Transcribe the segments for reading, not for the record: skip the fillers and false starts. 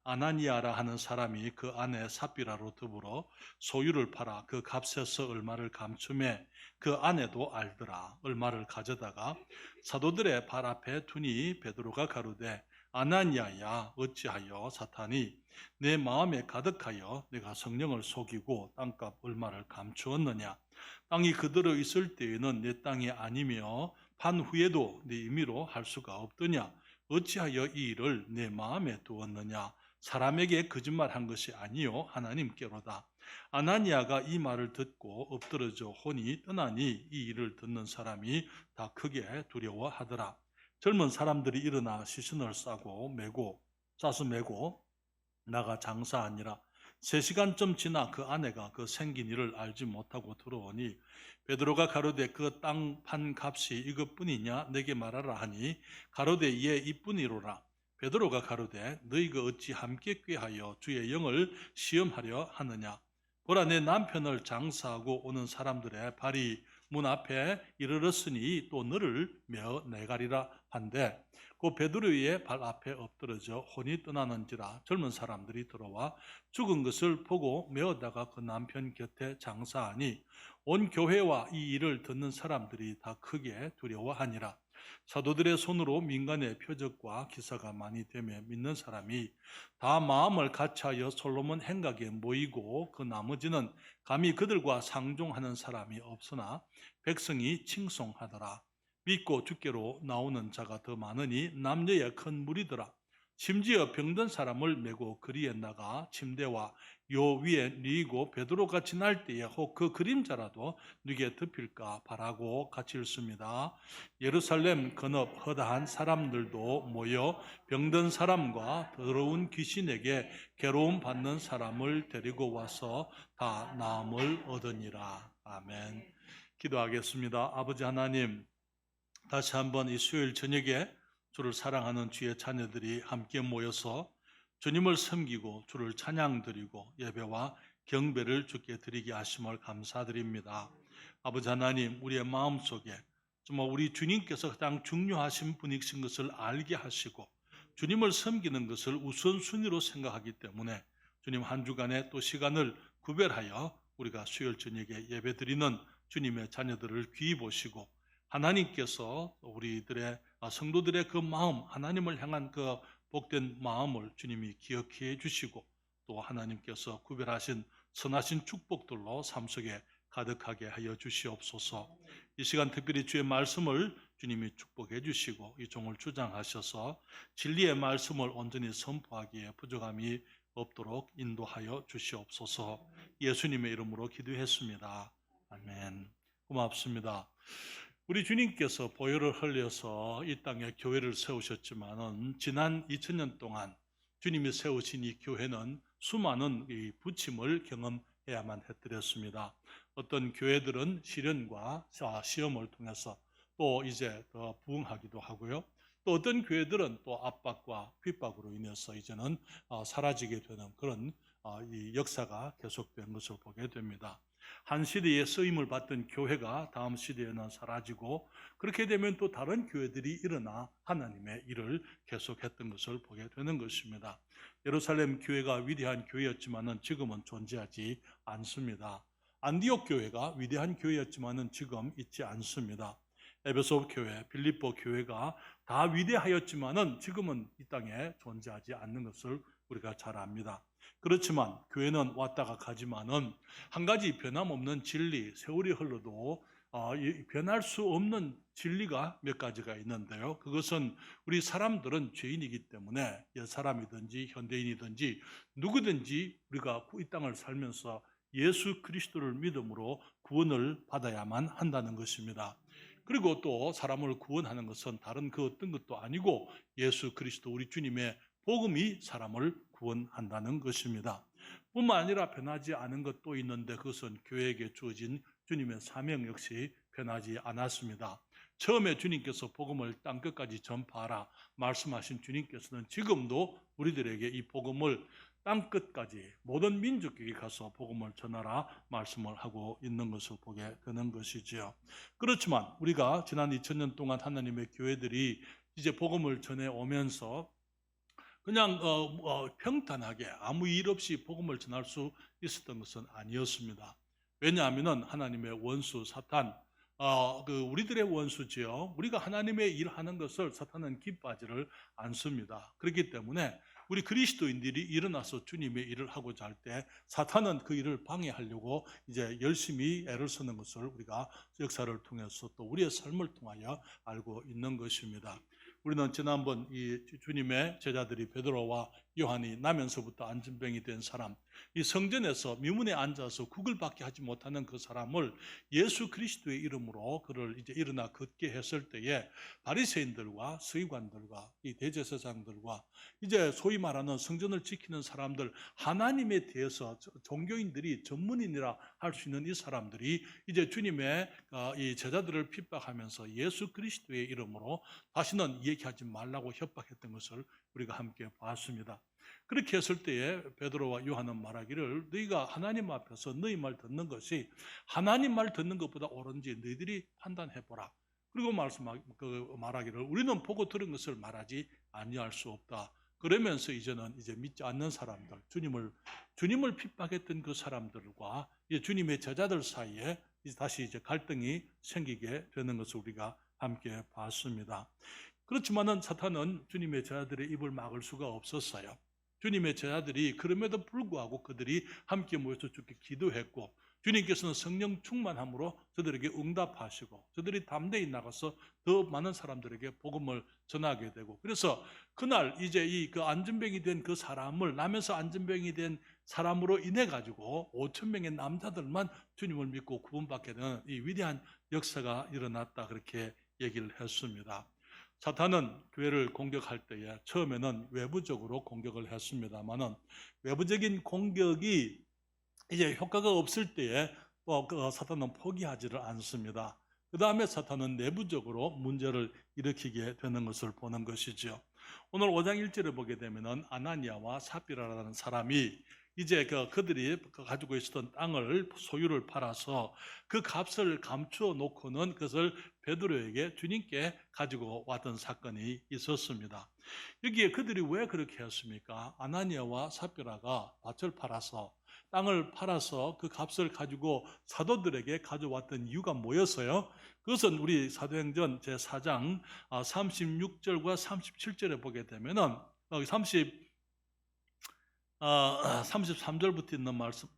아나니아라 하는 사람이 그 아내 삽비라로 더불어 소유를 팔아 그 값에서 얼마를 감춤해 그 아내도 알더라. 얼마를 가져다가 사도들의 발 앞에 두니 베드로가 가로되 아나니아야 어찌하여 사탄이 내 마음에 가득하여 내가 성령을 속이고 땅값 얼마를 감추었느냐. 땅이 그대로 있을 때에는 내 땅이 아니며 판 후에도 네 임의로 할 수가 없더냐. 어찌하여 이 일을 내 마음에 두었느냐. 사람에게 거짓말한 것이 아니요 하나님께로다. 아나니아가 이 말을 듣고 엎드러져 혼이 떠나니 이 일을 듣는 사람이 다 크게 두려워하더라. 젊은 사람들이 일어나 시신을 싸서 메고 나가 장사하니라. 3시간쯤 지나 그 아내가 그 생긴 일을 알지 못하고 들어오니 베드로가 가로되 그 땅 판 값이 이것뿐이냐 내게 말하라 하니 가로되 예 이뿐이로라. 베드로가 가로되 너희가 어찌 함께 꾀하여 주의 영을 시험하려 하느냐. 보라 내 남편을 장사하고 오는 사람들의 발이 문 앞에 이르렀으니 또 너를 메어 내가리라 한데 그 베드로의 발 앞에 엎드러져 혼이 떠나는지라. 젊은 사람들이 들어와 죽은 것을 보고 메어다가 그 남편 곁에 장사하니 온 교회와 이 일을 듣는 사람들이 다 크게 두려워하니라. 사도들의 손으로 민간의 표적과 기사가 많이 되며 믿는 사람이 다 마음을 같이하여 솔로몬 행각에 모이고 그 나머지는 감히 그들과 상종하는 사람이 없으나 백성이 칭송하더라. 믿고 주께로 나오는 자가 더 많으니 남녀의 큰 무리더라. 심지어 병든 사람을 메고 거리에 나가 침대와 요 위에 누이고 베드로가 지날 때에 혹 그 그림자라도 누게 덮일까 바라고 같이 읽습니다. 예루살렘 근업 허다한 사람들도 모여 병든 사람과 더러운 귀신에게 괴로움 받는 사람을 데리고 와서 다 나음을 얻으니라. 아멘. 기도하겠습니다. 아버지 하나님, 다시 한번 이 수요일 저녁에 주를 사랑하는 주의 자녀들이 함께 모여서 주님을 섬기고 주를 찬양드리고 예배와 경배를 주께 드리게 하심을 감사드립니다. 아버지 하나님, 우리의 마음속에 정말 우리 주님께서 가장 중요하신 분이신 것을 알게 하시고 주님을 섬기는 것을 우선순위로 생각하기 때문에 주님 한 주간의 또 시간을 구별하여 우리가 수요일 저녁에 예배드리는 주님의 자녀들을 귀히 보시고 하나님께서 우리들의 성도들의 그 마음, 하나님을 향한 그 복된 마음을 주님이 기억해 주시고 또 하나님께서 구별하신 선하신 축복들로 삶 속에 가득하게 하여 주시옵소서. 이 시간 특별히 주의 말씀을 주님이 축복해 주시고 이 종을 주장하셔서 진리의 말씀을 온전히 선포하기에 부족함이 없도록 인도하여 주시옵소서. 예수님의 이름으로 기도했습니다. 아멘. 고맙습니다. 우리 주님께서 보혈을 흘려서 이 땅에 교회를 세우셨지만은 지난 2000년 동안 주님이 세우신 이 교회는 수많은 이 부침을 경험해야만 했더랬습니다. 어떤 교회들은 시련과 시험을 통해서 또 이제 더 부흥하기도 하고요. 또 어떤 교회들은 또 압박과 핍박으로 인해서 이제는 사라지게 되는 그런 이 역사가 계속된 것을 보게 됩니다. 한 시대에 쓰임을 받던 교회가 다음 시대에는 사라지고 그렇게 되면 또 다른 교회들이 일어나 하나님의 일을 계속했던 것을 보게 되는 것입니다. 예루살렘 교회가 위대한 교회였지만은 지금은 존재하지 않습니다. 안디옥 교회가 위대한 교회였지만은 지금 있지 않습니다. 에베소 교회, 빌립보 교회가 다 위대하였지만은 지금은 이 땅에 존재하지 않는 것을 우리가 잘 압니다. 그렇지만 교회는 왔다가 가지만은 한 가지 변함없는 진리, 세월이 흘러도 변할 수 없는 진리가 몇 가지가 있는데요. 그것은 우리 사람들은 죄인이기 때문에 옛사람이든지 현대인이든지 누구든지 우리가 이 땅을 살면서 예수 그리스도를 믿음으로 구원을 받아야만 한다는 것입니다. 그리고 또 사람을 구원하는 것은 다른 그 어떤 것도 아니고 예수 그리스도 우리 주님의 복음이 사람을 구원한다는 것입니다. 뿐만 아니라 변하지 않은 것도 있는데 그것은 교회에게 주어진 주님의 사명 역시 변하지 않았습니다. 처음에 주님께서 복음을 땅끝까지 전파하라 말씀하신 주님께서는 지금도 우리들에게 이 복음을 땅끝까지 모든 민족에게 가서 복음을 전하라 말씀을 하고 있는 것을 보게 되는 것이지요. 그렇지만 우리가 지난 2000년 동안 하나님의 교회들이 이제 복음을 전해오면서 그냥 평탄하게 아무 일 없이 복음을 전할 수 있었던 것은 아니었습니다. 왜냐하면은 하나님의 원수 사탄, 우리들의 원수지요. 우리가 하나님의 일하는 것을 사탄은 기뻐하지를 않습니다. 그렇기 때문에 우리 그리스도인들이 일어나서 주님의 일을 하고자 할 때 사탄은 그 일을 방해하려고 이제 열심히 애를 쓰는 것을 우리가 역사를 통해서 또 우리의 삶을 통하여 알고 있는 것입니다. 우리는 지난번 이 주님의 제자들이 베드로와 요한이 나면서부터 안진병이 된 사람, 이 성전에서 미문에 앉아서 구걸밖에 하지 못하는 그 사람을 예수 그리스도의 이름으로 그를 이제 일어나 걷게 했을 때에 바리새인들과 서기관들과 이 대제사장들과 이제 소위 말하는 성전을 지키는 사람들, 하나님에 대해서 종교인들이 전문인이라 할 수 있는 이 사람들이 이제 주님의 이 제자들을 핍박하면서 예수 그리스도의 이름으로 다시는 얘기하지 말라고 협박했던 것을 우리가 함께 봤습니다. 그렇게 했을 때에 베드로와 요한은 말하기를 너희가 하나님 앞에서 너희 말 듣는 것이 하나님 말 듣는 것보다 옳은지 너희들이 판단해보라. 그리고 말하기를 우리는 보고 들은 것을 말하지 아니할 수 없다. 그러면서 이제는 이제 믿지 않는 사람들, 주님을 핍박했던 그 사람들과 이제 주님의 제자들 사이에 다시 이제 갈등이 생기게 되는 것을 우리가 함께 봤습니다. 그렇지만은 사탄은 주님의 제자들의 입을 막을 수가 없었어요. 주님의 제자들이 그럼에도 불구하고 그들이 함께 모여서 주께 기도했고 주님께서는 성령 충만함으로 저들에게 응답하시고 저들이 담대히 나가서 더 많은 사람들에게 복음을 전하게 되고 그래서 그날 이제 그 안진병이 된 그 사람을 나면서 안진병이 된 사람으로 인해 가지고 5천 명의 남자들만 주님을 믿고 구원받게 되는 이 위대한 역사가 일어났다 그렇게 얘기를 했습니다. 사탄은 교회를 공격할 때에 처음에는 외부적으로 공격을 했습니다만은 외부적인 공격이 이제 효과가 없을 때에 사탄은 포기하지를 않습니다. 그 다음에 사탄은 내부적으로 문제를 일으키게 되는 것을 보는 것이죠. 오늘 5장 1절에 보게 되면은 아나니아와 삽비라라는 사람이 이제 그들이 가지고 있었던 땅을 소유를 팔아서 그 값을 감추어 놓고는 그것을 베드로에게 주님께 가지고 왔던 사건이 있었습니다. 여기에 그들이 왜 그렇게 했습니까? 아나니아와 삽비라가 밭을 팔아서 땅을 팔아서 그 값을 가지고 사도들에게 가져왔던 이유가 뭐였어요? 그것은 우리 사도행전 제4장 36절과 37절에 보게 되면은 33절부터 있는 말씀,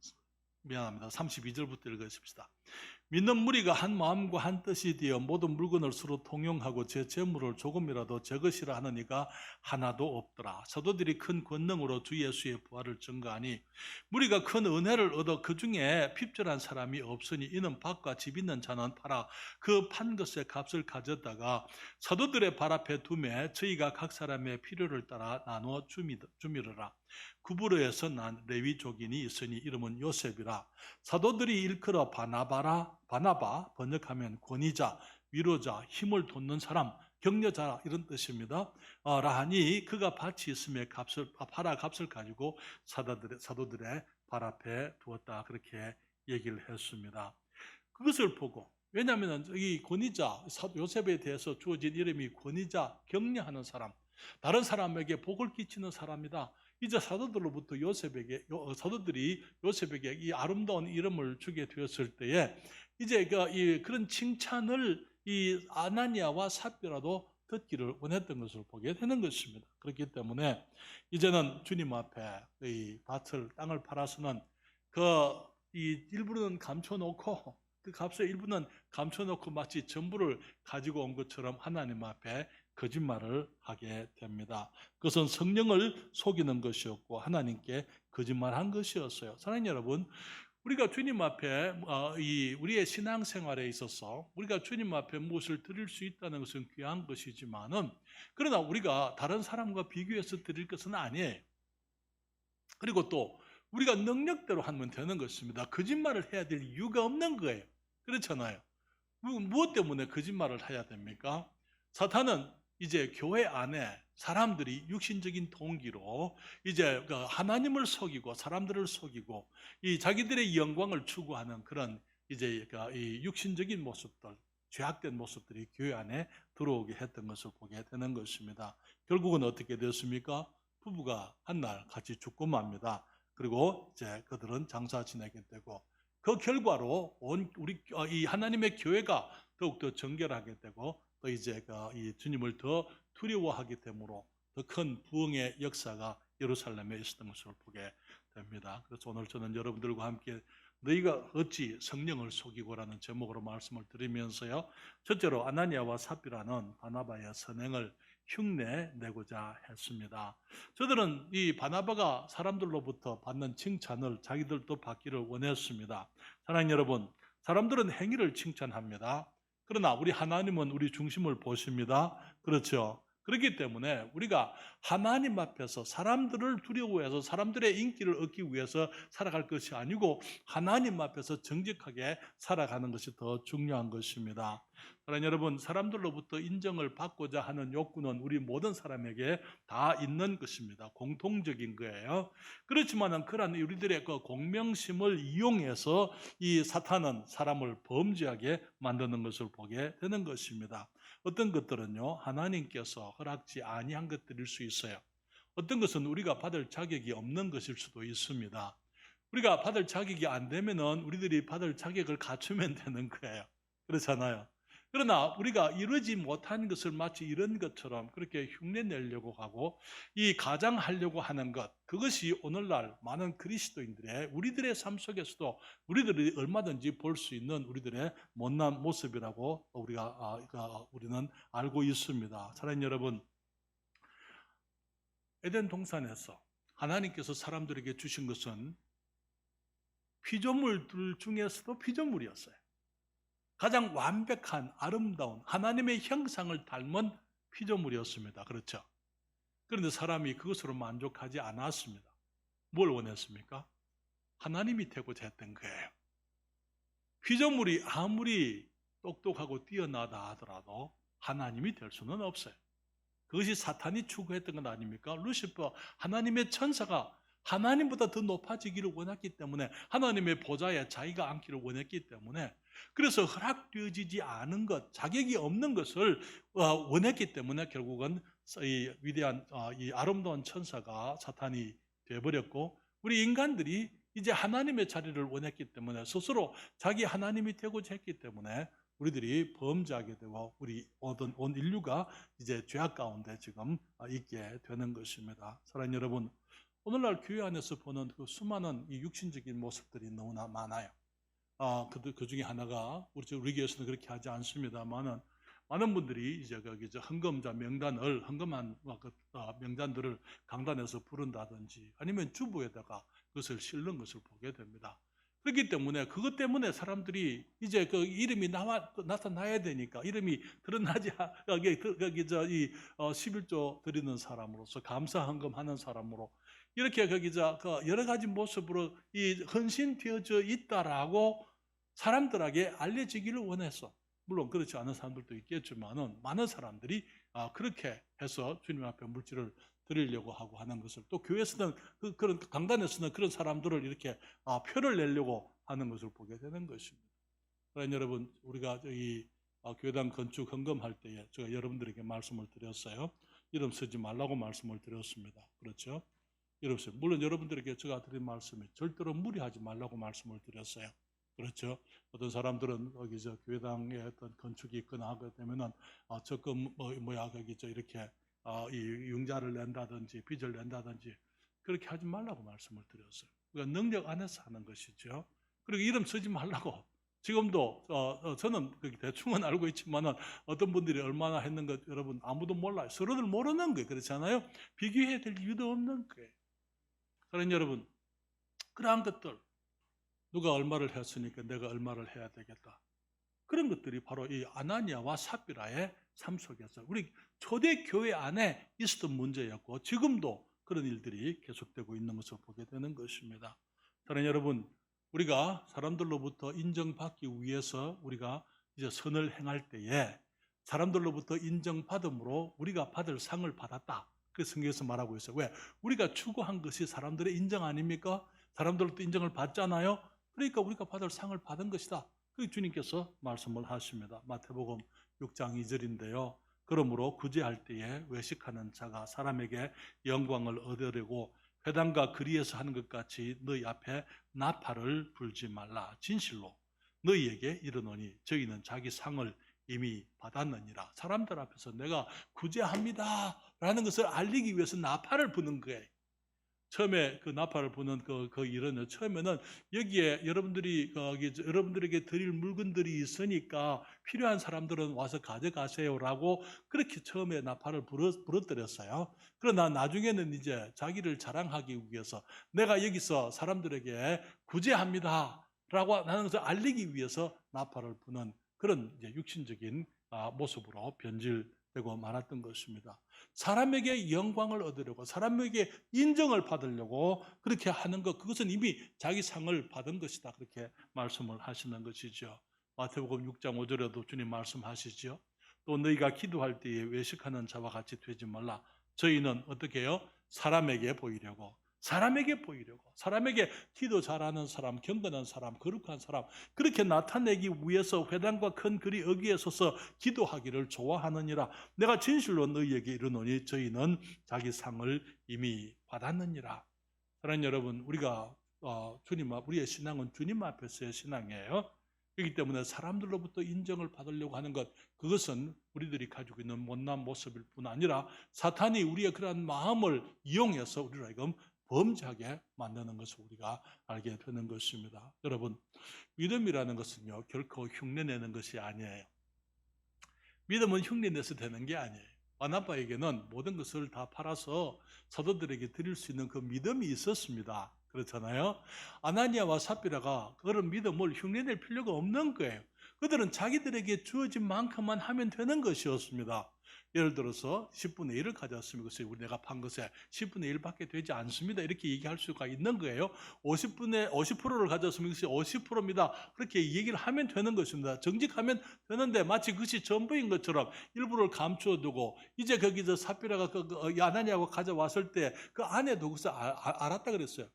미안합니다. 32절부터 읽으십시다. 믿는 무리가 한 마음과 한 뜻이 되어 모든 물건을 서로 통용하고 제 재물을 조금이라도 적으시라 하는 이가 하나도 없더라. 사도들이 큰 권능으로 주 예수의 부활을 증거하니 무리가 큰 은혜를 얻어 그 중에 핍절한 사람이 없으니 이는 밭과 집 있는 자는 팔아 그 판 것의 값을 가져다가 사도들의 발 앞에 두매 저희가 각 사람의 필요를 따라 나누어 주미르라. 구브로에서 난 레위 족인이 있으니 이름은 요셉이라. 사도들이 일컬어 바나바 번역하면 권위자, 위로자, 힘을 돋는 사람, 격려자 이런 뜻입니다. 라하니 그가 밭이 있음에 팔아 값을 가지고 사도들의 발 앞에 두었다 그렇게 얘기를 했습니다. 그것을 보고 왜냐하면 이 권위자 요셉에 대해서 주어진 이름이 권위자, 격려하는 사람, 다른 사람에게 복을 끼치는 사람이다. 이제 사도들이 요셉에게 이 아름다운 이름을 주게 되었을 때에 이제 그런 칭찬을 이 아나니아와 삽비라도 듣기를 원했던 것을 보게 되는 것입니다. 그렇기 때문에 이제는 주님 앞에 이 땅을 팔아서는 이 일부는 감춰놓고 그 값의 일부는 감춰놓고 마치 전부를 가지고 온 것처럼 하나님 앞에 거짓말을 하게 됩니다. 그것은 성령을 속이는 것이었고 하나님께 거짓말한 것이었어요. 사랑하는 여러분, 우리가 주님 앞에 우리의 신앙생활에 있어서 우리가 주님 앞에 무엇을 드릴 수 있다는 것은 귀한 것이지만은 그러나 우리가 다른 사람과 비교해서 드릴 것은 아니에요. 그리고 또 우리가 능력대로 하면 되는 것입니다. 거짓말을 해야 될 이유가 없는 거예요. 그렇잖아요. 무엇 때문에 거짓말을 해야 됩니까? 사탄은 이제 교회 안에 사람들이 육신적인 동기로 이제 하나님을 속이고 사람들을 속이고 이 자기들의 영광을 추구하는 그런 이제 이 육신적인 모습들, 죄악된 모습들이 교회 안에 들어오게 했던 것을 보게 되는 것입니다. 결국은 어떻게 됐습니까? 부부가 한 날 같이 죽고 맙니다. 그리고 이제 그들은 장사 지내게 되고 그 결과로 이 하나님의 교회가 더욱더 정결하게 되고 또 이제 이 주님을 더 두려워하게 되므로 더 큰 부흥의 역사가 예루살렘에 있었던 것을 보게 됩니다. 그래서 오늘 저는 여러분들과 함께 너희가 어찌 성령을 속이고라는 제목으로 말씀을 드리면서요. 첫째로 아나니아와 삽비라는 바나바의 선행을 흉내내고자 했습니다. 저들은 이 바나바가 사람들로부터 받는 칭찬을 자기들도 받기를 원했습니다. 사랑하는 여러분, 사람들은 행위를 칭찬합니다. 그러나 우리 하나님은 우리 중심을 보십니다. 그렇죠? 그렇기 때문에 우리가 하나님 앞에서 사람들을 두려워해서 사람들의 인기를 얻기 위해서 살아갈 것이 아니고 하나님 앞에서 정직하게 살아가는 것이 더 중요한 것입니다. 사랑하는 여러분, 사람들로부터 인정을 받고자 하는 욕구는 우리 모든 사람에게 다 있는 것입니다. 공통적인 거예요. 그렇지만 그러한 우리들의 그 공명심을 이용해서 이 사탄은 사람을 범죄하게 만드는 것을 보게 되는 것입니다. 어떤 것들은요, 하나님께서 허락지 아니한 것들일 수 있어요. 어떤 것은 우리가 받을 자격이 없는 것일 수도 있습니다. 우리가 받을 자격이 안 되면은 우리들이 받을 자격을 갖추면 되는 거예요. 그렇잖아요. 그러나 우리가 이루지 못한 것을 마치 이런 것처럼 그렇게 흉내내려고 하고 이 가장하려고 하는 것, 그것이 오늘날 많은 그리스도인들의 우리들의 삶 속에서도 우리들이 얼마든지 볼 수 있는 우리들의 못난 모습이라고 우리는 알고 있습니다. 사랑하는 여러분, 에덴 동산에서 하나님께서 사람들에게 주신 것은 피조물들 중에서도 피조물이었어요. 가장 완벽한 아름다운 하나님의 형상을 닮은 피조물이었습니다. 그렇죠? 그런데 사람이 그것으로 만족하지 않았습니다. 뭘 원했습니까? 하나님이 되고자 했던 거예요. 피조물이 아무리 똑똑하고 뛰어나다 하더라도 하나님이 될 수는 없어요. 그것이 사탄이 추구했던 건 아닙니까? 루시퍼, 하나님의 천사가 하나님보다 더 높아지기를 원했기 때문에 하나님의 보좌에 자기가 앉기를 원했기 때문에 그래서 허락되어지지 않은 것, 자격이 없는 것을 원했기 때문에 결국은 이 위대한 이 아름다운 천사가 사탄이 되어버렸고 우리 인간들이 이제 하나님의 자리를 원했기 때문에 스스로 자기 하나님이 되고자 했기 때문에 우리들이 범죄하게 되고 우리 온 인류가 이제 죄악 가운데 지금 있게 되는 것입니다. 사랑하는 여러분, 오늘날 교회 안에서 보는 그 수많은 이 육신적인 모습들이 너무나 많아요. 그 중에 하나가 우리 교회에서는 그렇게 하지 않습니다만은 많은 분들이 이제 헌금자 명단을 헌금한 명단들을 강단에서 부른다든지 아니면 주부에다가 그것을 실는 것을 보게 됩니다. 그렇기 때문에 그것 때문에 사람들이 이제 그 이름이 나타나야 되니까 이름이 드러나지 이 11조 드리는 사람으로서 감사 헌금하는 사람으로 이렇게 여러 가지 모습으로 이 헌신되어져 있다라고 사람들에게 알려지기를 원해서 물론 그렇지 않은 사람들도 있겠지만은 많은 사람들이 그렇게 해서 주님 앞에 물질을 드리려고 하고 하는 것을 또 교회에서는 그런 강단에서는 그런 사람들을 이렇게 표를 내려고 하는 것을 보게 되는 것입니다. 그러나 여러분 우리가 이 교회당 건축 헌금할 때에 제가 여러분들에게 말씀을 드렸어요. 이름 쓰지 말라고 말씀을 드렸습니다. 그렇죠? 이름 쓰 물론 여러분들에게 제가 드린 말씀이 절대로 무리하지 말라고 말씀을 드렸어요. 그렇죠? 어떤 사람들은 교회당에 어떤 건축이 있거나 하게 되면은 적금 이렇게 이 융자를 낸다든지 빚을 낸다든지 그렇게 하지 말라고 말씀을 드렸어요. 그러니까 능력 안에서 하는 것이죠. 그리고 이름 쓰지 말라고. 지금도 저는 대충은 알고 있지만은 어떤 분들이 얼마나 했는 것 여러분 아무도 몰라요. 서로들 모르는 거예요. 그렇잖아요. 비교해야 될 이유도 없는 거예요. 그러니 여러분 그러한 것들 누가 얼마를 했으니까 내가 얼마를 해야 되겠다. 그런 것들이 바로 이 아나니아와 삽비라의 삶 속에서 우리 초대 교회 안에 있었던 문제였고 지금도 그런 일들이 계속되고 있는 것을 보게 되는 것입니다. 사랑하는 여러분, 우리가 사람들로부터 인정받기 위해서 우리가 이제 선을 행할 때에 사람들로부터 인정받음으로 우리가 받을 상을 받았다. 그 성경에서 말하고 있어요. 왜? 우리가 추구한 것이 사람들의 인정 아닙니까? 사람들로부터 인정을 받잖아요. 그러니까 우리가 받을 상을 받은 것이다. 그 주님께서 말씀을 하십니다. 마태복음 6장 2절인데요. 그러므로 구제할 때에 외식하는 자가 사람에게 영광을 얻으려고 회당과 거리에서 하는 것 같이 너희 앞에 나팔을 불지 말라. 진실로 너희에게 이르노니 저희는 자기 상을 이미 받았느니라. 사람들 앞에서 내가 구제합니다 라는 것을 알리기 위해서 나팔을 부는 거예요. 처음에 그 나팔을 부는 그 일은 처음에는 여기에 여러분들에게 드릴 물건들이 있으니까 필요한 사람들은 와서 가져가세요라고 그렇게 처음에 나팔을 불어드렸어요. 그러나 나중에는 이제 자기를 자랑하기 위해서 내가 여기서 사람들에게 구제합니다라고 하는 것을 알리기 위해서 나팔을 부는 그런 이제 육신적인 모습으로 변질되고 말았던 것입니다. 사람에게 영광을 얻으려고 사람에게 인정을 받으려고 그렇게 하는 것, 그것은 이미 자기 상을 받은 것이다, 그렇게 말씀을 하시는 것이죠. 마태복음 6장 5절에도 주님 말씀하시죠. 또 너희가 기도할 때에 외식하는 자와 같이 되지 말라. 저희는 어떻게 해요? 사람에게 보이려고 사람에게 기도 잘하는 사람, 경건한 사람, 거룩한 사람 그렇게 나타내기 위해서 회당과 큰 거리 어귀에 서서 기도하기를 좋아하느니라. 내가 진실로 너희에게 이르노니 저희는 자기 상을 이미 받았느니라. 사랑하는 여러분, 우리가 우리의 신앙은 주님 앞에서의 신앙이에요. 그렇기 때문에 사람들로부터 인정을 받으려고 하는 것, 그것은 우리들이 가지고 있는 못난 모습일 뿐 아니라 사탄이 우리의 그러한 마음을 이용해서 우리를 하여금 범죄하게 만드는 것을 우리가 알게 되는 것입니다. 여러분, 믿음이라는 것은요, 결코 흉내내는 것이 아니에요. 믿음은 흉내내서 되는 게 아니에요. 바나바에게는 모든 것을 다 팔아서 사도들에게 드릴 수 있는 그 믿음이 있었습니다. 그렇잖아요. 아나니아와 삽비라가 그런 믿음을 흉내낼 필요가 없는 거예요. 그들은 자기들에게 주어진 만큼만 하면 되는 것이었습니다. 예를 들어서 10분의 1을 가졌으면 그것이 내가 판 것에 10분의 1밖에 되지 않습니다, 이렇게 얘기할 수가 있는 거예요. 50%를 가졌으면 그것이 50%입니다. 그렇게 얘기를 하면 되는 것입니다. 정직하면 되는데 마치 그것이 전부인 것처럼 일부를 감추어두고 이제 거기서 삽비라가 아나니아가 가져왔을 때 그 아내도 그것을 알았다 그랬어요.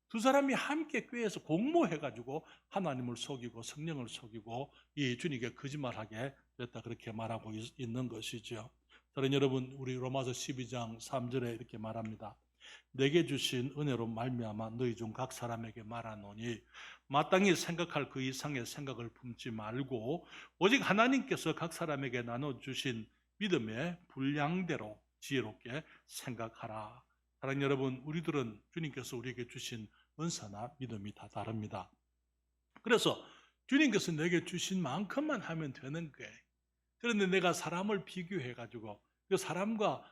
두 사람이 함께 꾀해서 공모해가지고 하나님을 속이고 성령을 속이고 이 주님께 거짓말하게 됐다, 그렇게 말하고 있는 것이죠. 사랑하는 여러분, 우리 로마서 12장 3절에 이렇게 말합니다. 내게 주신 은혜로 말미암아 너희 중 각 사람에게 말하노니 마땅히 생각할 그 이상의 생각을 품지 말고 오직 하나님께서 각 사람에게 나눠주신 믿음의 분량대로 지혜롭게 생각하라. 사랑하는 여러분, 우리들은 주님께서 우리에게 주신 은사나 믿음이 다 다릅니다. 그래서 주님께서 내게 주신 만큼만 하면 되는 거예요. 그런데 내가 사람을 비교해가지고 그 사람과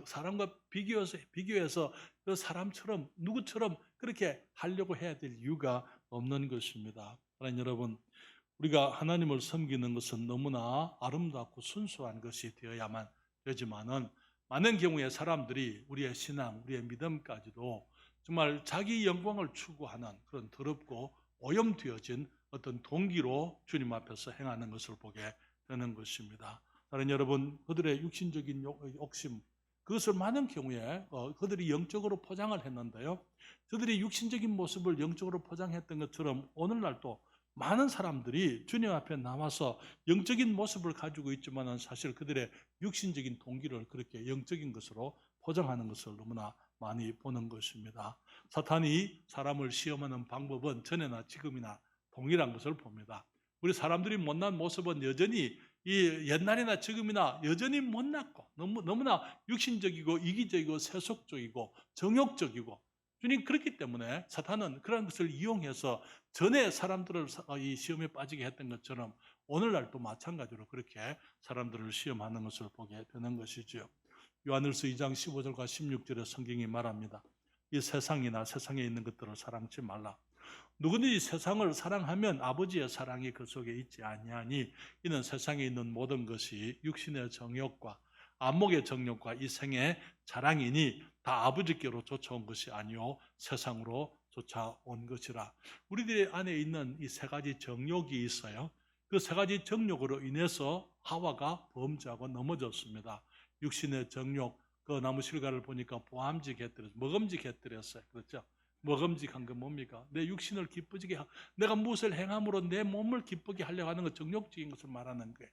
사람과 비교해서 그 사람처럼 누구처럼 그렇게 하려고 해야 될 이유가 없는 것입니다. 하나님 여러분, 우리가 하나님을 섬기는 것은 너무나 아름답고 순수한 것이 되어야만 되지만은 많은 경우에 사람들이 우리의 신앙, 우리의 믿음까지도 정말 자기 영광을 추구하는 그런 더럽고 오염되어진 어떤 동기로 주님 앞에서 행하는 것을 보게 되는 것입니다. 다른 여러분, 그들의 육신적인 욕심, 그것을 많은 경우에 그들이 영적으로 포장을 했는데요. 그들이 육신적인 모습을 영적으로 포장했던 것처럼 오늘날도 많은 사람들이 주님 앞에 나와서 영적인 모습을 가지고 있지만 사실 그들의 육신적인 동기를 그렇게 영적인 것으로 포장하는 것을 너무나 많이 보는 것입니다. 사탄이 사람을 시험하는 방법은 전에나 지금이나 동일한 것을 봅니다. 우리 사람들이 못난 모습은 여전히 옛날이나 지금이나 여전히 못났고 너무나 육신적이고 이기적이고 세속적이고 정욕적이고, 주님 그렇기 때문에 사탄은 그런 것을 이용해서 전에 사람들을 이 시험에 빠지게 했던 것처럼 오늘날도 마찬가지로 그렇게 사람들을 시험하는 것을 보게 되는 것이죠. 요한일서 2장 15절과 16절에 성경이 말합니다. 이 세상이나 세상에 있는 것들을 사랑치 말라. 누구든지 세상을 사랑하면 아버지의 사랑이 그 속에 있지 아니하니 이는 세상에 있는 모든 것이 육신의 정욕과 안목의 정욕과 이 생의 자랑이니 다 아버지께로 쫓아온 것이 아니요 세상으로 쫓아온 것이라. 우리들 안에 있는 이 세 가지 정욕이 있어요. 그 세 가지 정욕으로 인해서 하와가 범죄하고 넘어졌습니다. 육신의 정욕, 그 나무실과를 보니까 보암직 해뜨렸어요. 먹음직 해뜨렸어요. 그렇죠? 먹음직한 건 뭡니까? 내 육신을 기쁘게 내가 무엇을 행함으로 내 몸을 기쁘게 하려고 하는 것, 정욕적인 것을 말하는 거예요.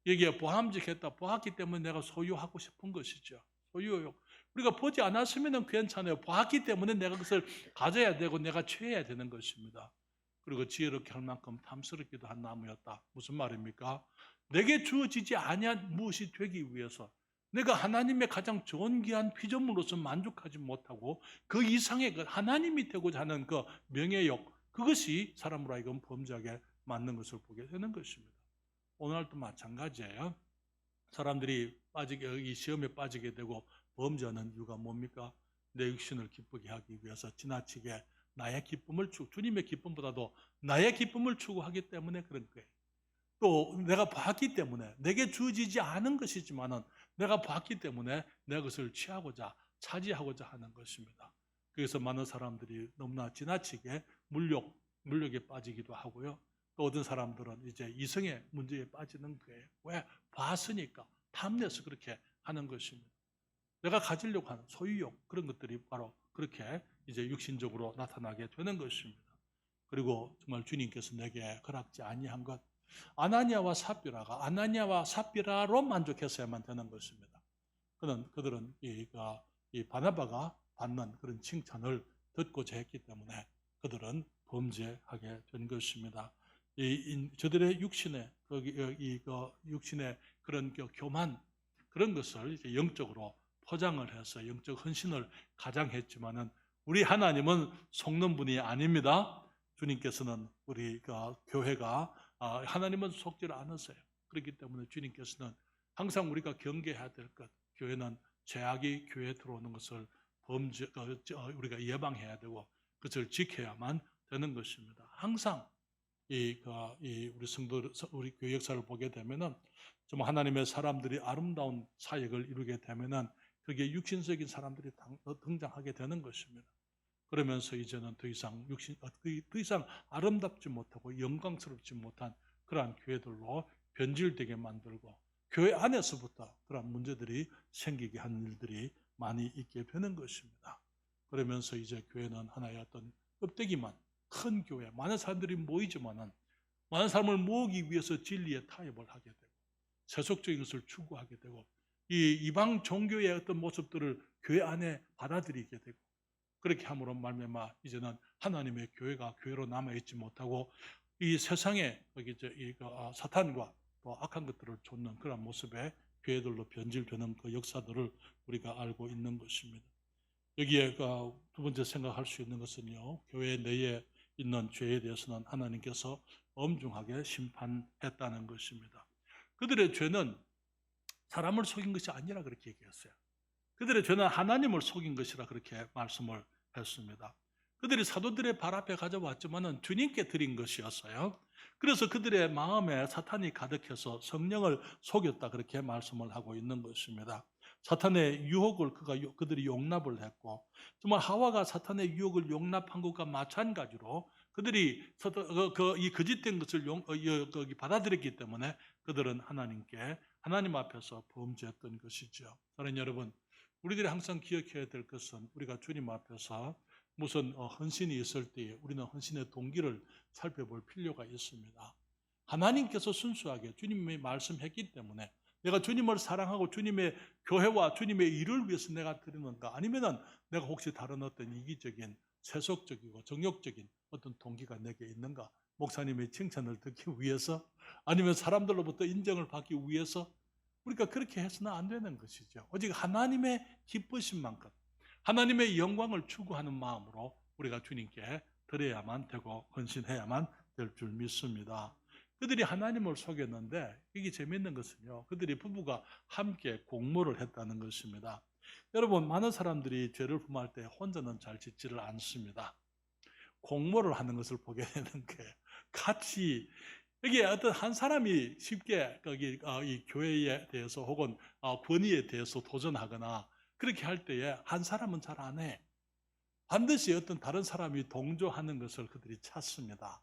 여기에 보함직했다. 보았기 때문에 내가 소유하고 싶은 것이죠. 소유욕. 우리가 보지 않았으면 괜찮아요. 보았기 때문에 내가 그것을 가져야 되고 내가 취해야 되는 것입니다. 그리고 지혜롭게 할 만큼 탐스럽기도 한 나무였다. 무슨 말입니까? 내게 주어지지 아니한 무엇이 되기 위해서 내가 하나님의 가장 존귀한 피조물로서 만족하지 못하고 그 이상의 그 하나님이 되고자 하는 그 명예욕, 그것이 사람으로 하여금 범죄하게 만든 것을 보게 되는 것입니다. 오늘도 마찬가지예요. 사람들이 이 시험에 빠지게 되고 범죄하는 이유가 뭡니까? 내 육신을 기쁘게 하기 위해서 지나치게 나의 기쁨을 주님의 기쁨보다도 나의 기쁨을 추구하기 때문에 그런 거예요. 또 내가 봤기 때문에 내게 주어지지 않은 것이지만은 내가 봤기 때문에 내가 그것을 취하고자 차지하고자 하는 것입니다. 그래서 많은 사람들이 너무나 지나치게 물욕에 빠지기도 하고요. 또 어떤 사람들은 이제 이성의 문제에 빠지는 거예요. 왜? 봤으니까 탐내서 그렇게 하는 것입니다. 내가 가지려고 하는 소유욕, 그런 것들이 바로 그렇게 이제 육신적으로 나타나게 되는 것입니다. 그리고 정말 주님께서 내게 허락지 아니한 것, 아나니아와 삽비라로 만족했어야만 되는 것입니다. 그들은 이 바나바가 받는 그런 칭찬을 듣고자 했기 때문에 그들은 범죄하게 된 것입니다. 저들의 육신의 육신의 그런 교만, 그런 것을 이제 영적으로 포장을 해서 영적 헌신을 가장했지만은 우리 하나님은 속는 분이 아닙니다. 주님께서는 우리 교회가 하나님은 속지를 않으세요. 그렇기 때문에 주님께서는 항상 우리가 경계해야 될 것, 교회는 죄악이 교회에 들어오는 것을 우리가 예방해야 되고 그것을 지켜야만 되는 것입니다. 항상 우리 성도, 우리 교회 역사를 보게 되면은 좀 하나님의 사람들이 아름다운 사역을 이루게 되면은 그게 육신적인 사람들이 등장하게 되는 것입니다. 그러면서 이제는 더 이상 아름답지 못하고 영광스럽지 못한 그러한 교회들로 변질되게 만들고 교회 안에서부터 그러한 문제들이 생기게 하는 일들이 많이 있게 되는 것입니다. 그러면서 이제 교회는 하나의 어떤 껍데기만, 큰 교회, 많은 사람들이 모이지만은 많은 사람을 모으기 위해서 진리에 타협을 하게 되고 세속적인 것을 추구하게 되고 이 이방 종교의 어떤 모습들을 교회 안에 받아들이게 되고 그렇게 함으로 말미암아 이제는 하나님의 교회가 교회로 남아있지 못하고 이 세상에 사탄과 또 악한 것들을 좇는 그런 모습의 교회들로 변질되는 그 역사들을 우리가 알고 있는 것입니다. 여기에 두 번째 생각할 수 있는 것은요, 교회 내에 있는 죄에 대해서는 하나님께서 엄중하게 심판했다는 것입니다. 그들의 죄는 사람을 속인 것이 아니라 그렇게 얘기했어요. 그들의 죄는 하나님을 속인 것이라 그렇게 말씀을 했습니다. 그들이 사도들의 발 앞에 가져왔지만은 주님께 드린 것이었어요. 그래서 그들의 마음에 사탄이 가득해서 성령을 속였다 그렇게 말씀을 하고 있는 것입니다. 사탄의 유혹을 그들이 용납을 했고 정말 하와가 사탄의 유혹을 용납한 것과 마찬가지로 그들이 이 거짓된 것을 받아들였기 때문에 그들은 하나님 앞에서 범죄했던 것이죠. 사랑하는 여러분, 우리들이 항상 기억해야 될 것은 우리가 주님 앞에서 무슨 헌신이 있을 때에 우리는 헌신의 동기를 살펴볼 필요가 있습니다. 하나님께서 순수하게 주님이 말씀했기 때문에 내가 주님을 사랑하고 주님의 교회와 주님의 일을 위해서 내가 드리는가, 아니면은 내가 혹시 다른 어떤 이기적인 세속적이고 정욕적인 어떤 동기가 내게 있는가, 목사님의 칭찬을 듣기 위해서 아니면 사람들로부터 인정을 받기 위해서 우리가 그렇게 해서는 안 되는 것이죠. 오직 하나님의 기쁘신 만큼 하나님의 영광을 추구하는 마음으로 우리가 주님께 드려야만 되고 헌신해야만 될 줄 믿습니다. 그들이 하나님을 속였는데 이게 재미있는 것은요, 그들이 부부가 함께 공모를 했다는 것입니다. 여러분, 많은 사람들이 죄를 범할 때 혼자는 잘 짓지를 않습니다. 공모를 하는 것을 보게 되는 거예요. 같이 여기 어떤 한 사람이 쉽게 이 교회에 대해서 혹은 권위에 대해서 도전하거나 그렇게 할 때에 한 사람은 잘 안 해. 반드시 어떤 다른 사람이 동조하는 것을 그들이 찾습니다.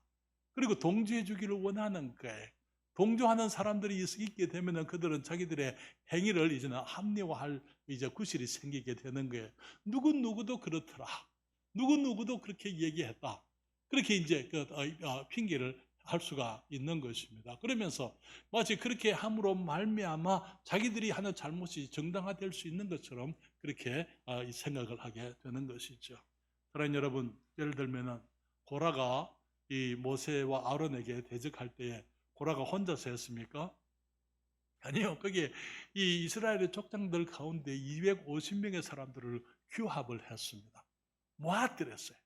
그리고 동조해 주기를 원하는 거예요. 동조하는 사람들이 있게 되면 그들은 자기들의 행위를 이제는 합리화할 이제 구실이 생기게 되는 거예요. 누구도 그렇더라. 누구도 그렇게 얘기했다. 그렇게 이제 핑계를 할 수가 있는 것입니다. 그러면서 마치 그렇게 함으로 말미암아 자기들이 하는 잘못이 정당화될 수 있는 것처럼 그렇게 생각을 하게 되는 것이죠. 사랑하는 여러분, 예를 들면은 고라가 이 모세와 아론에게 대적할 때에 고라가 혼자서 했습니까? 아니요. 거기에 이 이스라엘의 족장들 가운데 250명의 사람들을 규합을 했습니다. 모아들였어요.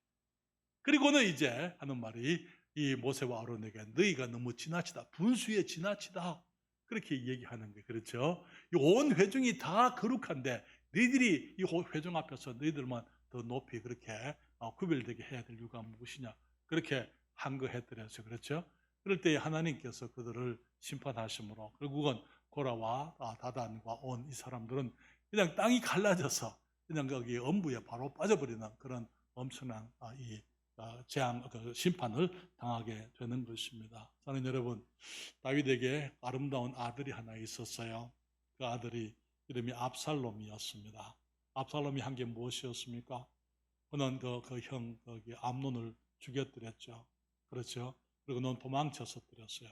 그리고는 이제 하는 말이 이 모세와 아론에게 너희가 너무 지나치다. 분수에 지나치다. 그렇게 얘기하는 거예요. 그렇죠? 이 온 회중이 다 거룩한데 너희들이 이 회중 앞에서 너희들만 더 높이 그렇게 구별되게 해야 될 이유가 무엇이냐. 그렇게 한 거 해드렸어요. 그렇죠? 그럴 때 하나님께서 그들을 심판하심으로 결국은 고라와 다단과 온 이 사람들은 그냥 땅이 갈라져서 그냥 거기 엄부에 바로 빠져버리는 그런 엄청난 재앙, 심판을 당하게 되는 것입니다. 사랑하는 여러분, 다윗에게 아름다운 아들이 하나 있었어요. 그 아들이 이름이 압살롬이었습니다. 압살롬이 한 게 무엇이었습니까? 그는 형 암논을 죽여뜨렸죠. 그렇죠? 그리고 넌 도망쳐서 들였어요.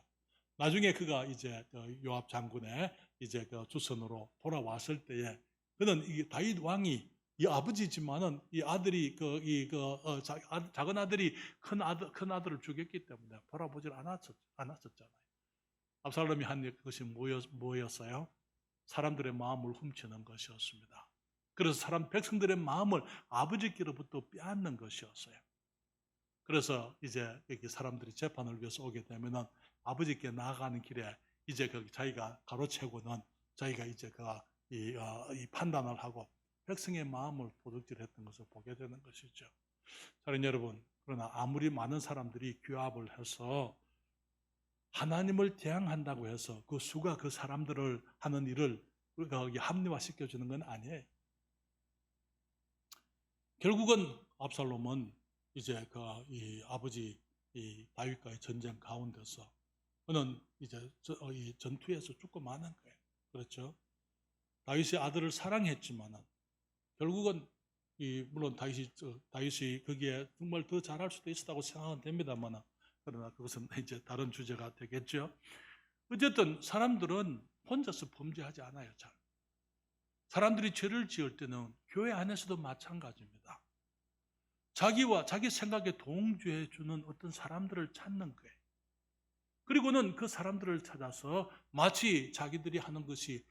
나중에 그가 이제 요압 장군의 이제 주선으로 돌아왔을 때에 그는 이 다윗 왕이 이 아버지지만은 이 아들이 작은 아들이 큰 아들을 죽였기 때문에 돌아보질 않았었잖아요. 압살롬이 한 것이 뭐였어요? 사람들의 마음을 훔치는 것이었습니다. 그래서 백성들의 마음을 아버지께로부터 빼앗는 것이었어요. 그래서 이제 여기 사람들이 재판을 위해서 오게 되면은 아버지께 나아가는 길에 이제 자기가 가로채고는 자기가 이제 이 판단을 하고 백성의 마음을 도둑질했던 것을 보게 되는 것이죠. 사랑하는 여러분, 그러나 아무리 많은 사람들이 규합을 해서 하나님을 대항한다고 해서 그 수가 그 사람들을 하는 일을 합리화시켜 주는 건 아니에요. 결국은 압살롬은 이제 이 아버지 이 다윗과의 전쟁 가운데서 그는 이제 이 전투에서 죽고 마는 거예요. 그렇죠? 다윗의 아들을 사랑했지만은 결국은 물론 다윗이 거기에 정말 더 잘할 수도 있었다고 생각은 됩니다만 그러나 그것은 이제 다른 주제가 되겠죠. 어쨌든 사람들은 혼자서 범죄하지 않아요. 잘. 사람들이 죄를 지을 때는 교회 안에서도 마찬가지입니다. 자기와 자기 생각에 동조해 주는 어떤 사람들을 찾는 거예요. 그리고는 그 사람들을 찾아서 마치 자기들이 하는 것이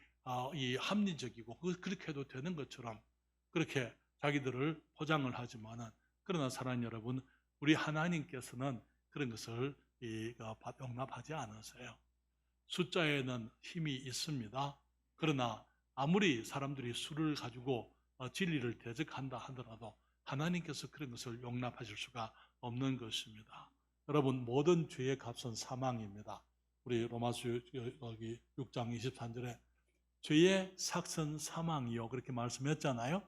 이 합리적이고 그렇게 해도 되는 것처럼 그렇게 자기들을 포장을 하지만은 그러나 사랑하는 여러분, 우리 하나님께서는 그런 것을 용납하지 않으세요. 숫자에는 힘이 있습니다. 그러나 아무리 사람들이 수를 가지고 진리를 대적한다 하더라도 하나님께서 그런 것을 용납하실 수가 없는 것입니다. 여러분, 모든 죄의 값은 사망입니다. 우리 로마서 6장 23절에 죄의 삭은 사망이요 그렇게 말씀했잖아요.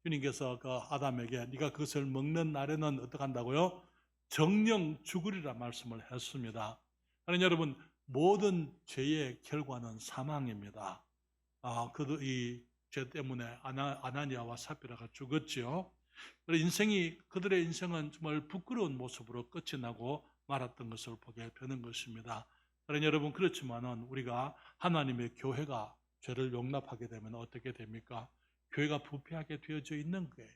주님께서 아담에게 네가 그것을 먹는 날에는 어떻게 한다고요? 정령 죽으리라 말씀을 했습니다. 하나님 여러분, 모든 죄의 결과는 사망입니다. 이 죄 때문에 아나니아와 삽비라가 죽었죠. 그들의 인생은 정말 부끄러운 모습으로 끝이 나고 말았던 것을 보게 되는 것입니다. 하나님 여러분, 그렇지만은 우리가 하나님의 교회가 죄를 용납하게 되면 어떻게 됩니까? 교회가 부패하게 되어져 있는 거예요.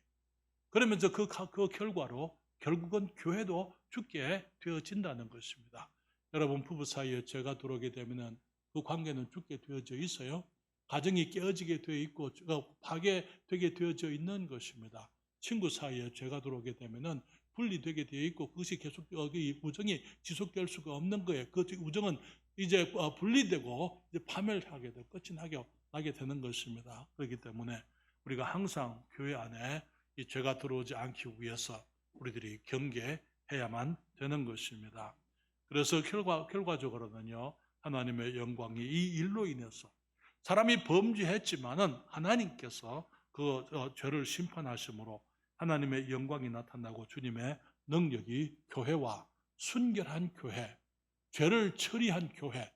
그러면서 그 결과로 결국은 교회도 죽게 되어진다는 것입니다. 여러분, 부부 사이에 죄가 들어오게 되면 그 관계는 죽게 되어져 있어요. 가정이 깨어지게 되어 있고 파괴되게 되어져 있는 것입니다. 친구 사이에 죄가 들어오게 되면 분리되게 되어 있고 그것이 계속 이 우정이 지속될 수가 없는 거예요. 그 우정은 이제 분리되고 이제 파멸하게 되고 끝이 나게 되는 것입니다. 그렇기 때문에 우리가 항상 교회 안에 이 죄가 들어오지 않기 위해서 우리들이 경계해야만 되는 것입니다. 그래서 결과적으로는요, 하나님의 영광이 이 일로 인해서 사람이 범죄했지만은 하나님께서 그 죄를 심판하심으로 하나님의 영광이 나타나고 주님의 능력이 교회와 순결한 교회, 죄를 처리한 교회,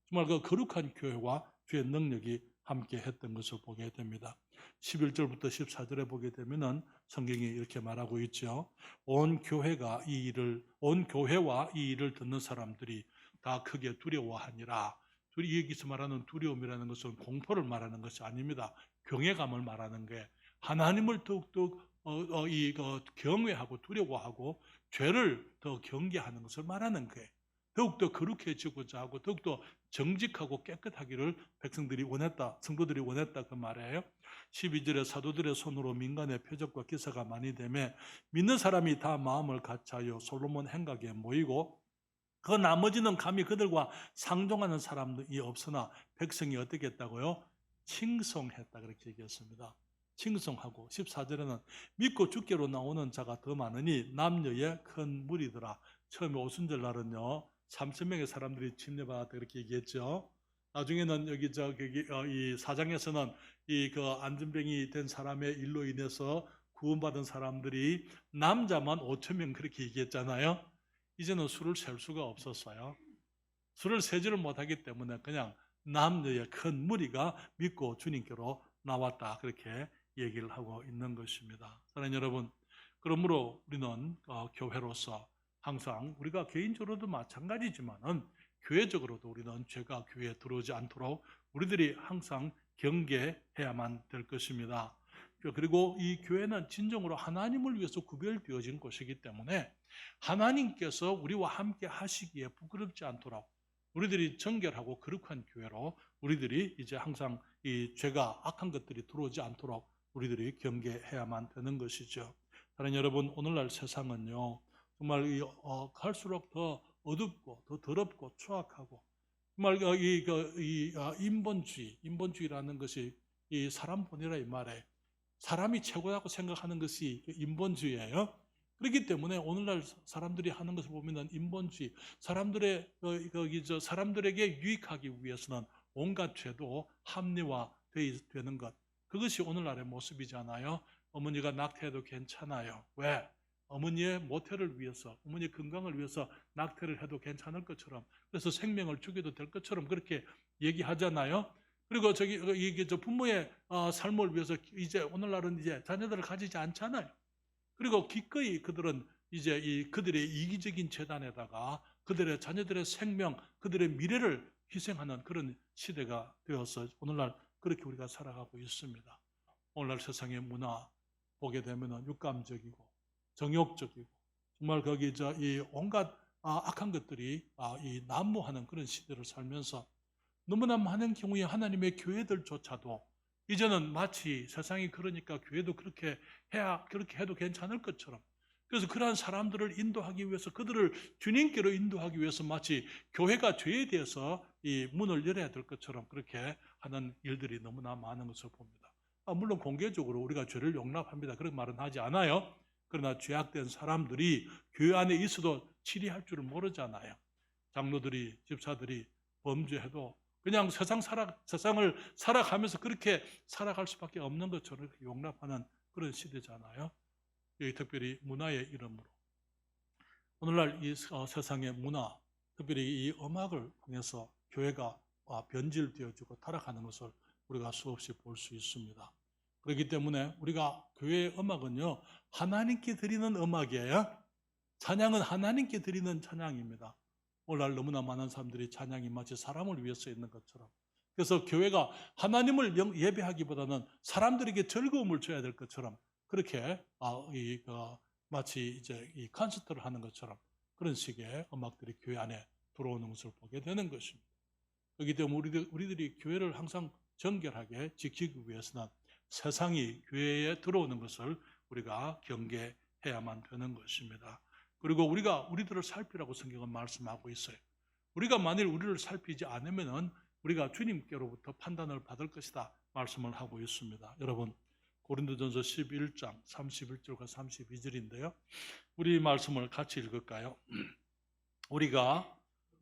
정말 그 거룩한 교회와 주의 능력이 함께 했던 것을 보게 됩니다. 11절부터 14절에 보게 되면은 성경이 이렇게 말하고 있죠. 온 교회와 이 일을 듣는 사람들이 다 크게 두려워하니라. 여기서 말하는 두려움이라는 것은 공포를 말하는 것이 아닙니다. 경외감을 말하는 게 하나님을 더욱더 경외하고 두려워하고 죄를 더 경계하는 것을 말하는 거예요. 더욱더 거룩해지고자 하고 더욱더 정직하고 깨끗하기를 백성들이 원했다, 성도들이 원했다 그 말이에요. 12절에 사도들의 손으로 민간의 표적과 기사가 많이 되매 믿는 사람이 다 마음을 같이하여 솔로몬 행각에 모이고 그 나머지는 감히 그들과 상종하는 사람이 없으나 백성이 어떻게 했다고요? 칭송했다 그렇게 얘기했습니다. 칭송하고 14절에는 믿고 주께로 나오는 자가 더 많으니 남녀의 큰 무리더라. 처음에 오순절 날은요 3,000명의 사람들이 침례받았다 그렇게 얘기했죠. 나중에는 여기 이 4장에서는 이 그 안전병이 된 사람의 일로 인해서 구원받은 사람들이 남자만 5,000명 그렇게 얘기했잖아요. 이제는 수를 셀 수가 없었어요. 수를 세지를 못하기 때문에 그냥 남녀의 큰 무리가 믿고 주님께로 나왔다 그렇게 얘기를 하고 있는 것입니다. 사랑하는 여러분, 그러므로 우리는 교회로서 항상 우리가 개인적으로도 마찬가지지만은 교회적으로도 우리는 죄가 교회에 들어오지 않도록 우리들이 항상 경계해야만 될 것입니다. 그리고 이 교회는 진정으로 하나님을 위해서 구별되어진 곳이기 때문에 하나님께서 우리와 함께 하시기에 부끄럽지 않도록 우리들이 정결하고 거룩한 교회로 우리들이 이제 항상 이 죄가 악한 것들이 들어오지 않도록 우리들이 경계해야만 되는 것이죠. 사랑하는 여러분, 오늘날 세상은요 정말 갈수록 더 어둡고 더 더럽고 추악하고 정말 인본주의라는 것이 이 사람 본이라 이 말에 사람이 최고라고 생각하는 것이 인본주의예요. 그렇기 때문에 오늘날 사람들이 하는 것을 보면은 인본주의, 사람들에게 유익하기 위해서는 온갖 죄도 합리화되는 것. 그것이 오늘날의 모습이잖아요. 어머니가 낙태해도 괜찮아요. 왜? 어머니의 모태를 위해서, 어머니의 건강을 위해서 낙태를 해도 괜찮을 것처럼, 그래서 생명을 죽여도 될 것처럼 그렇게 얘기하잖아요. 그리고 부모의 삶을 위해서 이제 오늘날은 이제 자녀들을 가지지 않잖아요. 그리고 기꺼이 그들은 이제 그들의 이기적인 재단에다가 그들의 자녀들의 생명, 그들의 미래를 희생하는 그런 시대가 되어서 오늘날 그렇게 우리가 살아가고 있습니다. 오늘날 세상의 문화 보게 되면은 육감적이고 정욕적이고 정말 거기 이 온갖 악한 것들이 이 난무하는 그런 시대를 살면서 너무나 많은 경우에 하나님의 교회들조차도 이제는 마치 세상이 그러니까 교회도 그렇게 해도 괜찮을 것처럼 그래서 그러한 사람들을 인도하기 위해서 그들을 주님께로 인도하기 위해서 마치 교회가 죄에 대해서 이 문을 열어야 될 것처럼 그렇게 하는 일들이 너무나 많은 것을 봅니다. 물론 공개적으로 우리가 죄를 용납합니다. 그런 말은 하지 않아요. 그러나 죄악된 사람들이 교회 안에 있어도 치리할 줄을 모르잖아요. 장로들이, 집사들이 범죄해도 그냥 세상을 살아가면서 그렇게 살아갈 수밖에 없는 것처럼 용납하는 그런 시대잖아요. 여기 특별히 문화의 이름으로 오늘날 이 세상의 문화, 특별히 이 음악을 통해서 교회가 변질되어지고 타락하는 것을 우리가 수없이 볼 수 있습니다. 그렇기 때문에 우리가 교회의 음악은요 하나님께 드리는 음악이에요. 찬양은 하나님께 드리는 찬양입니다. 오늘날 너무나 많은 사람들이 찬양이 마치 사람을 위해서 있는 것처럼 그래서 교회가 하나님을 예배하기보다는 사람들에게 즐거움을 줘야 될 것처럼 그렇게 마치 이제 이 콘서트를 하는 것처럼 그런 식의 음악들이 교회 안에 들어오는 것을 보게 되는 것입니다. 그렇기 때문에 우리들이 교회를 항상 정결하게 지키기 위해서는 세상이 교회에 들어오는 것을 우리가 경계해야만 되는 것입니다. 그리고 우리들을 살피라고 성경은 말씀하고 있어요. 우리가 만일 우리를 살피지 않으면은 우리가 주님께로부터 판단을 받을 것이다 말씀을 하고 있습니다. 여러분 고린도전서 11장 31절과 32절인데요. 우리 말씀을 같이 읽을까요? 우리가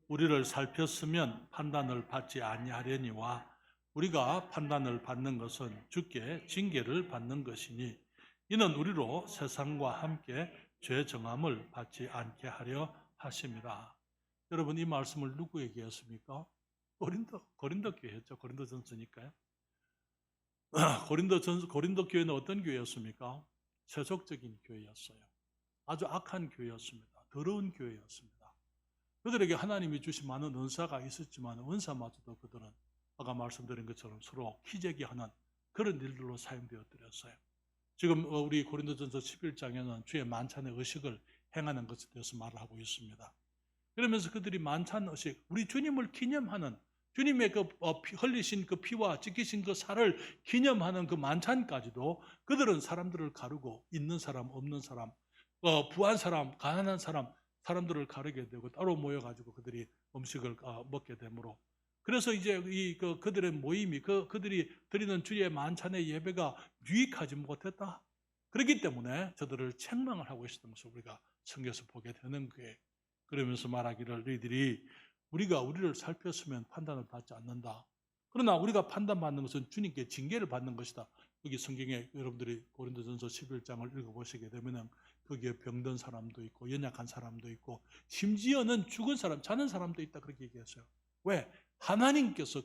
우리를 살폈으면 판단을 받지 아니하려니와 우리가 판단을 받는 것은 주께 징계를 받는 것이니 이는 우리로 세상과 함께 죄 정함을 받지 않게 하려 하십니다. 여러분 이 말씀을 누구에게 했습니까? 고린도 교회였죠. 고린도전서니까요. 고린도 교회는 어떤 교회였습니까? 세속적인 교회였어요. 아주 악한 교회였습니다. 더러운 교회였습니다. 그들에게 하나님이 주신 많은 은사가 있었지만 은사마저도 그들은 아까 말씀드린 것처럼 서로 키재기하는 그런 일들로 사용되어드렸어요. 지금 우리 고린도전서 11장에는 주의 만찬의 의식을 행하는 것에 대해서 말을 하고 있습니다. 그러면서 그들이 만찬 의식, 우리 주님을 기념하는, 주님의 흘리신 그 피와 찢기신 그 살을 기념하는 그 만찬까지도 그들은 사람들을 가르고, 있는 사람 없는 사람, 부한 사람 가난한 사람들을 가르게 되고 따로 모여가지고 그들이 음식을 먹게 되므로, 그래서 이제 그들의 모임이 그들이 드리는 주의 만찬의 예배가 유익하지 못했다. 그렇기 때문에 저들을 책망을 하고 있었던 것을 우리가 성경에서 보게 되는 거예요. 그러면서 말하기를 너희들이 우리가 우리를 살폈으면 판단을 받지 않는다. 그러나 우리가 판단받는 것은 주님께 징계를 받는 것이다. 여기 성경에 여러분들이 고린도전서 11장을 읽어보시게 되면 거기에 병든 사람도 있고 연약한 사람도 있고 심지어는 죽은 사람, 자는 사람도 있다 그렇게 얘기했어요. 왜? 하나님께서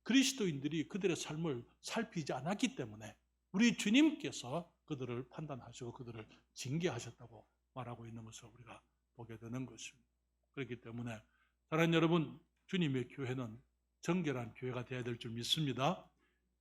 그리스도인들이 그들의 삶을 살피지 않았기 때문에 우리 주님께서 그들을 판단하시고 그들을 징계하셨다고 말하고 있는 것을 우리가 보게 되는 것입니다. 그렇기 때문에 사랑하는 여러분, 주님의 교회는 정결한 교회가 되어야 될 줄 믿습니다.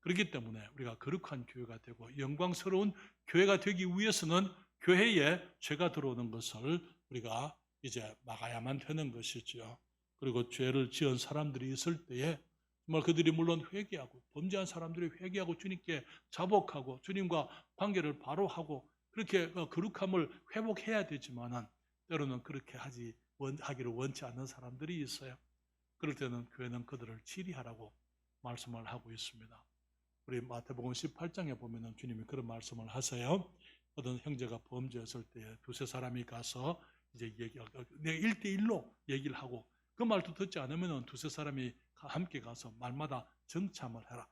그렇기 때문에 우리가 거룩한 교회가 되고 영광스러운 교회가 되기 위해서는 교회에 죄가 들어오는 것을 우리가 이제 막아야만 되는 것이죠. 그리고 죄를 지은 사람들이 있을 때에 정말 그들이 물론 회개하고 범죄한 사람들이 회개하고 주님께 자복하고 주님과 관계를 바로 하고 그렇게 거룩함을 회복해야 되지만은 때로는 그렇게 하기를 원치 않는 사람들이 있어요. 그럴 때는 교회는 그들을 치리하라고 말씀을 하고 있습니다. 우리 마태복음 18장에 보면은 주님이 그런 말씀을 하세요. 어떤 형제가 범죄했을 때 두세 사람이 가서 이제 내 1대1로 얘기를 하고 그 말도 듣지 않으면 두세 사람이 함께 가서 말마다 정참을 해라.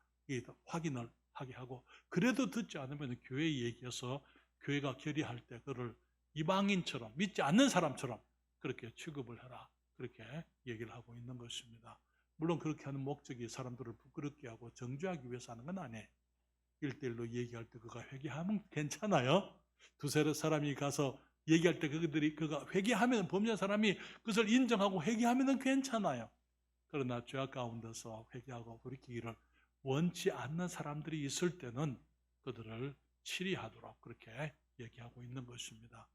확인을 하게 하고 그래도 듣지 않으면 교회에 얘기해서 교회가 결의할 때 그를 이방인처럼 믿지 않는 사람처럼 그렇게 취급을 해라. 그렇게 얘기를 하고 있는 것입니다. 물론 그렇게 하는 목적이 사람들을 부끄럽게 하고 정죄하기 위해서 하는 건 아니에요. 1대1로 얘기할 때 그가 회개하면 괜찮아요. 두세 사람이 가서 얘기할 때 그가 회개하면 범죄한 사람이 그것을 인정하고 회개하면 괜찮아요. 그러나 죄악 가운데서 회개하고 돌이키기를 원치 않는 사람들이 있을 때는 그들을 치리하도록 그렇게 얘기하고 있는 것입니다.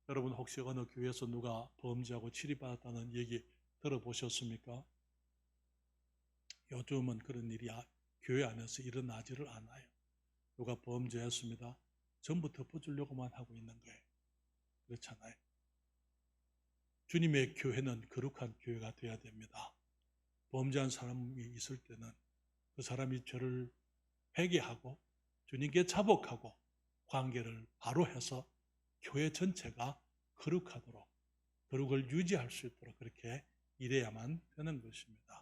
여러분 혹시 어느 교회에서 누가 범죄하고 치리받았다는 얘기 들어보셨습니까? 요즘은 그런 일이 교회 안에서 일어나지를 않아요. 누가 범죄했습니다. 전부 덮어주려고만 하고 있는 거예요. 그렇잖아요. 주님의 교회는 거룩한 교회가 되어야 됩니다. 범죄한 사람이 있을 때는 그 사람이 죄를 회개하고 주님께 자복하고 관계를 바로 해서 교회 전체가 거룩하도록 거룩을 유지할 수 있도록 그렇게 일해야만 되는 것입니다.